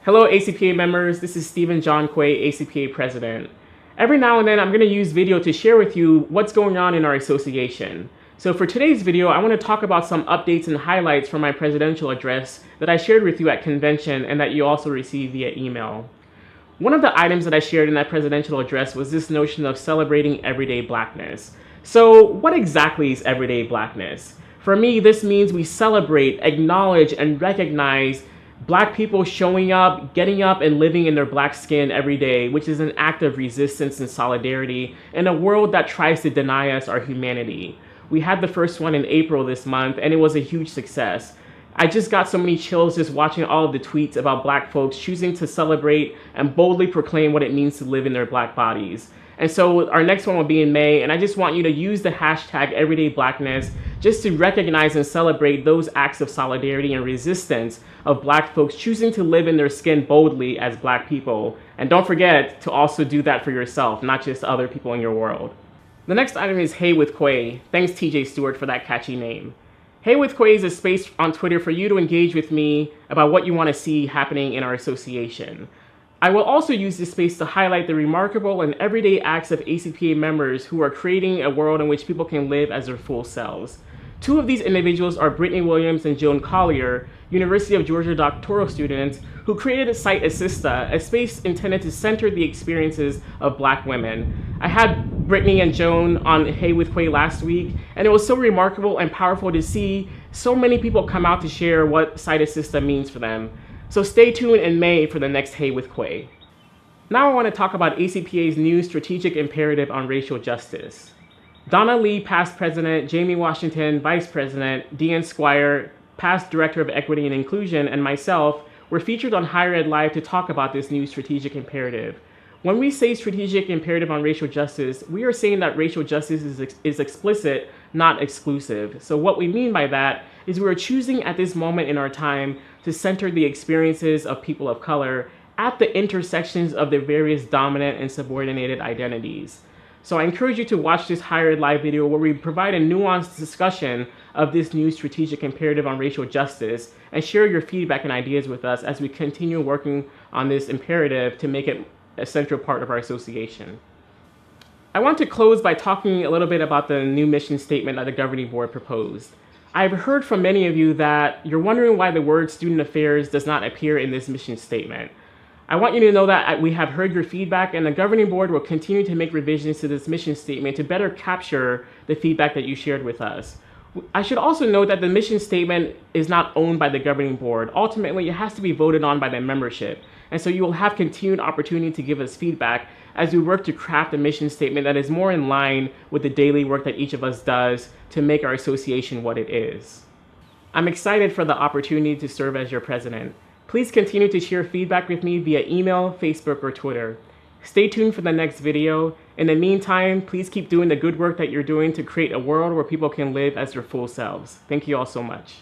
Hello ACPA members, this is Stephen John Quay, ACPA President. Every now and then I'm going to use video to share with you what's going on in our association. So for today's video, I want to talk about some updates and highlights from my presidential address that I shared with you at convention and that you also received via email. One of the items that I shared in that presidential address was this notion of celebrating everyday blackness. So what exactly is everyday blackness? For me, this means we celebrate, acknowledge, and recognize Black people showing up, getting up, and living in their black skin every day, which is an act of resistance and solidarity in a world that tries to deny us our humanity. We had the first one in April this month, and it was a huge success. I just got so many chills just watching all of the tweets about Black folks choosing to celebrate and boldly proclaim what it means to live in their Black bodies. And so our next one will be in May, and I just want you to use the hashtag #EverydayBlackness just to recognize and celebrate those acts of solidarity and resistance of Black folks choosing to live in their skin boldly as Black people. And don't forget to also do that for yourself, not just other people in your world. The next item is Hey with Quay. Thanks TJ Stewart for that catchy name. Hey with Quay is a space on Twitter for you to engage with me about what you want to see happening in our association. I will also use this space to highlight the remarkable and everyday acts of ACPA members who are creating a world in which people can live as their full selves. Two of these individuals are Brittany Williams and Joan Collier, University of Georgia doctoral students, who created Site Assista, a space intended to center the experiences of Black women. I had Brittany and Joan on Hey with Quay last week, and it was so remarkable and powerful to see so many people come out to share what Site Assista means for them. So stay tuned in May for the next Hey with Quay. Now I want to talk about ACPA's new strategic imperative on racial justice. Donna Lee, past president, Jamie Washington, vice president, Deanne Squire, past director of equity and inclusion, and myself were featured on Higher Ed Live to talk about this new strategic imperative. When we say strategic imperative on racial justice, we are saying that racial justice is explicit, not exclusive. So what we mean by that is we are choosing at this moment in our time to center the experiences of people of color at the intersections of their various dominant and subordinated identities. So I encourage you to watch this Higher Ed Live video where we provide a nuanced discussion of this new strategic imperative on racial justice and share your feedback and ideas with us as we continue working on this imperative to make it a central part of our association. I want to close by talking a little bit about the new mission statement that the governing board proposed. I've heard from many of you that you're wondering why the word student affairs does not appear in this mission statement. I want you to know that we have heard your feedback, and the governing board will continue to make revisions to this mission statement to better capture the feedback that you shared with us. I should also note that the mission statement is not owned by the governing board. Ultimately, it has to be voted on by the membership. And so you will have continued opportunity to give us feedback as we work to craft a mission statement that is more in line with the daily work that each of us does to make our association what it is. I'm excited for the opportunity to serve as your president. Please continue to share feedback with me via email, Facebook, or Twitter. Stay tuned for the next video. In the meantime, please keep doing the good work that you're doing to create a world where people can live as their full selves. Thank you all so much.